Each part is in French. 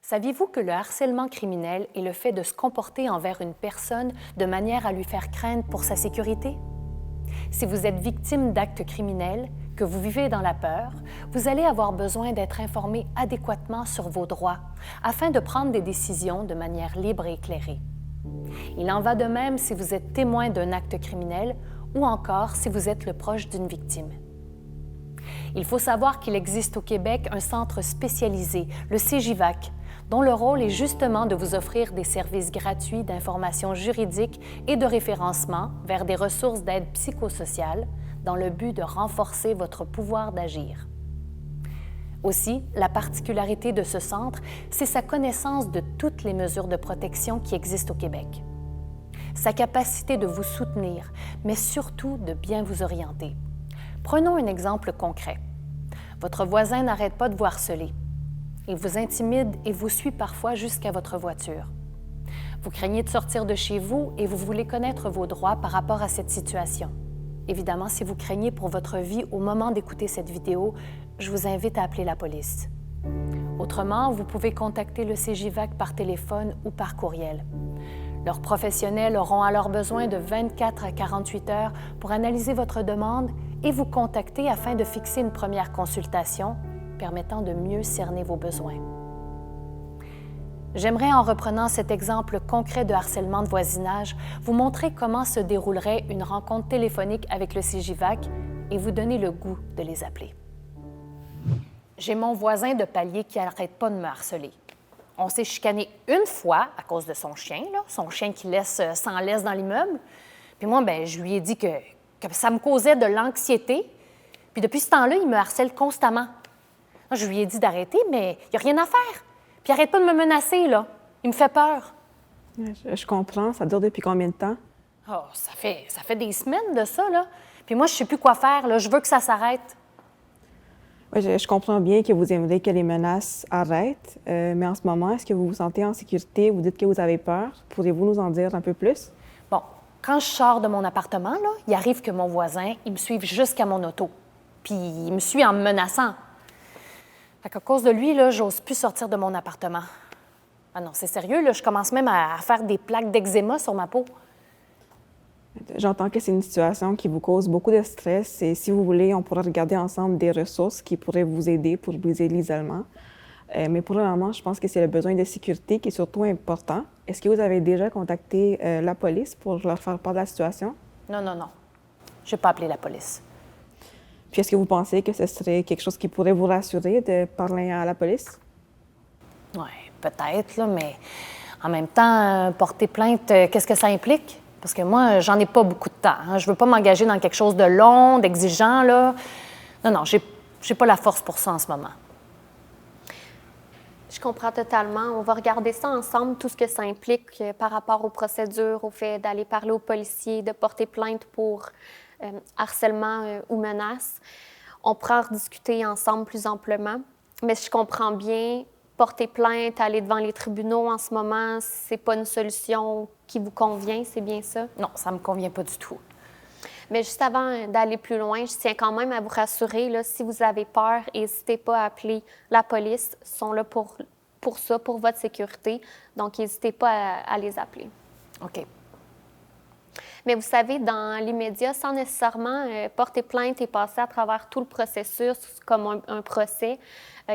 Saviez-vous que le harcèlement criminel est le fait de se comporter envers une personne de manière à lui faire craindre pour sa sécurité? Si vous êtes victime d'actes criminels, que vous vivez dans la peur, vous allez avoir besoin d'être informé adéquatement sur vos droits afin de prendre des décisions de manière libre et éclairée. Il en va de même si vous êtes témoin d'un acte criminel ou encore si vous êtes le proche d'une victime. Il faut savoir qu'il existe au Québec un centre spécialisé, le CJVAC, dont le rôle est justement de vous offrir des services gratuits d'information juridique et de référencement vers des ressources d'aide psychosociale dans le but de renforcer votre pouvoir d'agir. Aussi, la particularité de ce centre, c'est sa connaissance de toutes les mesures de protection qui existent au Québec. Sa capacité de vous soutenir, mais surtout de bien vous orienter. Prenons un exemple concret. Votre voisin n'arrête pas de vous harceler. Il vous intimide et vous suit parfois jusqu'à votre voiture. Vous craignez de sortir de chez vous et vous voulez connaître vos droits par rapport à cette situation. Évidemment, si vous craignez pour votre vie au moment d'écouter cette vidéo, je vous invite à appeler la police. Autrement, vous pouvez contacter le CJVAC par téléphone ou par courriel. Leurs professionnels auront alors besoin de 24 à 48 heures pour analyser votre demande et vous contacter afin de fixer une première consultation permettant de mieux cerner vos besoins. J'aimerais, en reprenant cet exemple concret de harcèlement de voisinage, vous montrer comment se déroulerait une rencontre téléphonique avec le CJVAC et vous donner le goût de les appeler. J'ai mon voisin de palier qui n'arrête pas de me harceler. On s'est chicané une fois à cause de son chien, son chien qui laisse sans laisse dans l'immeuble. Puis moi, je lui ai dit que ça me causait de l'anxiété. Puis depuis ce temps-là, il me harcèle constamment. Je lui ai dit d'arrêter, mais il n'y a rien à faire. Puis arrête pas de me menacer, là. Il me fait peur. Je comprends. Ça dure depuis combien de temps? Oh, ça fait des semaines de ça, là. Puis moi, je sais plus quoi faire, là. Je veux que ça s'arrête. Oui, je comprends bien que vous aimeriez que les menaces arrêtent, mais en ce moment, est-ce que vous vous sentez en sécurité? Vous dites que vous avez peur. Pourriez-vous nous en dire un peu plus? Bon, quand je sors de mon appartement, là, il arrive que mon voisin, il me suive jusqu'à mon auto. Puis il me suit en me menaçant. Fait qu'à cause de lui, là, j'ose plus sortir de mon appartement. Ah non, c'est sérieux, là, je commence même à faire des plaques d'eczéma sur ma peau. J'entends que c'est une situation qui vous cause beaucoup de stress et si vous voulez, on pourra regarder ensemble des ressources qui pourraient vous aider pour briser l'isolement. Mais pour le moment, je pense que c'est le besoin de sécurité qui est surtout important. Est-ce que vous avez déjà contacté la police pour leur faire part de la situation? Non. Je n'ai pas appelé la police. Puis est-ce que vous pensez que ce serait quelque chose qui pourrait vous rassurer de parler à la police? Oui, peut-être, là, mais en même temps, porter plainte, qu'est-ce que ça implique? Parce que moi, j'en ai pas beaucoup de temps. Hein. Je veux pas m'engager dans quelque chose de long, d'exigeant, là. Non, j'ai pas la force pour ça en ce moment. Je comprends totalement. On va regarder ça ensemble, tout ce que ça implique par rapport aux procédures, au fait d'aller parler aux policiers, de porter plainte pour harcèlement ou menaces. On pourra en rediscuter ensemble plus amplement. Mais je comprends bien, porter plainte, aller devant les tribunaux en ce moment, c'est pas une solution qui vous convient, c'est bien ça? Non, ça me convient pas du tout. Mais juste avant d'aller plus loin, je tiens quand même à vous rassurer, là, si vous avez peur, n'hésitez pas à appeler la police. Ils sont là pour ça, pour votre sécurité. Donc, n'hésitez pas à les appeler. OK. Mais vous savez, dans l'immédiat, sans nécessairement porter plainte et passer à travers tout le processus comme un procès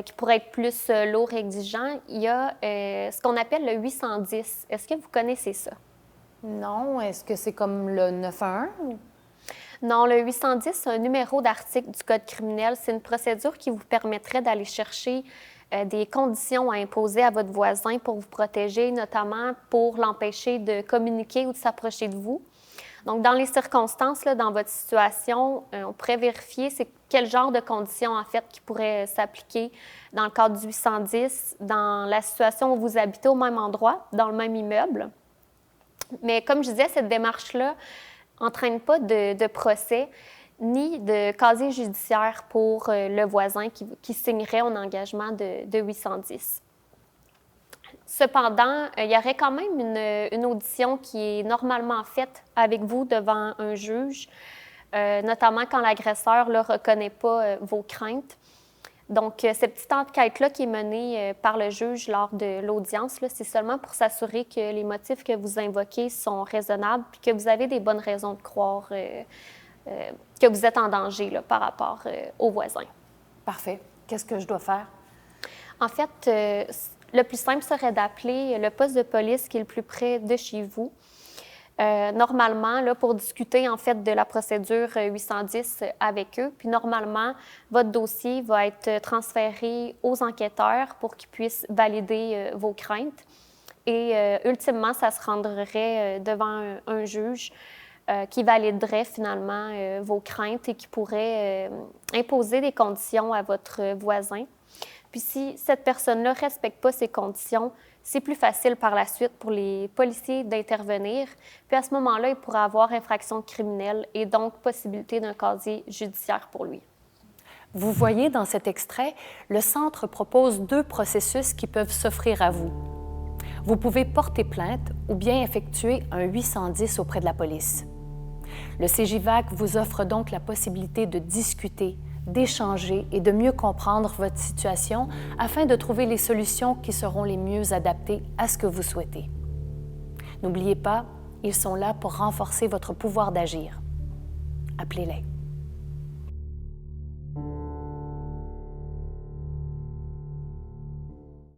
qui pourrait être plus lourd et exigeant, il y a ce qu'on appelle le 810. Est-ce que vous connaissez ça? Non. Est-ce que c'est comme le 911? Non, le 810, c'est un numéro d'article du Code criminel. C'est une procédure qui vous permettrait d'aller chercher des conditions à imposer à votre voisin pour vous protéger, notamment pour l'empêcher de communiquer ou de s'approcher de vous. Donc, dans les circonstances, là, dans votre situation, on pourrait vérifier c'est quel genre de conditions, en fait, qui pourraient s'appliquer dans le cadre du 810, dans la situation où vous habitez au même endroit, dans le même immeuble. Mais comme je disais, cette démarche-là n'entraîne pas de procès ni de casier judiciaire pour le voisin qui signerait un engagement de 810. Cependant, il y aurait quand même une audition qui est normalement faite avec vous devant un juge, notamment quand l'agresseur ne reconnaît pas vos craintes. Donc, cette petite enquête-là qui est menée par le juge lors de l'audience, là, c'est seulement pour s'assurer que les motifs que vous invoquez sont raisonnables puis que vous avez des bonnes raisons de croire que vous êtes en danger là, par rapport aux voisins. Parfait. Qu'est-ce que je dois faire? En fait, le plus simple serait d'appeler le poste de police qui est le plus près de chez vous. Normalement, là, pour discuter en fait de la procédure 810 avec eux, puis normalement, votre dossier va être transféré aux enquêteurs pour qu'ils puissent valider vos craintes. Et ultimement, ça se rendrait devant un juge qui validerait finalement vos craintes et qui pourrait imposer des conditions à votre voisin. Puis si cette personne-là ne respecte pas ces conditions, c'est plus facile par la suite pour les policiers d'intervenir. Puis à ce moment-là, il pourra avoir infraction criminelle et donc possibilité d'un casier judiciaire pour lui. Vous voyez dans cet extrait, le Centre propose 2 processus qui peuvent s'offrir à vous. Vous pouvez porter plainte ou bien effectuer un 810 auprès de la police. Le CJVAC vous offre donc la possibilité de discuter, d'échanger et de mieux comprendre votre situation afin de trouver les solutions qui seront les mieux adaptées à ce que vous souhaitez. N'oubliez pas, ils sont là pour renforcer votre pouvoir d'agir. Appelez-les.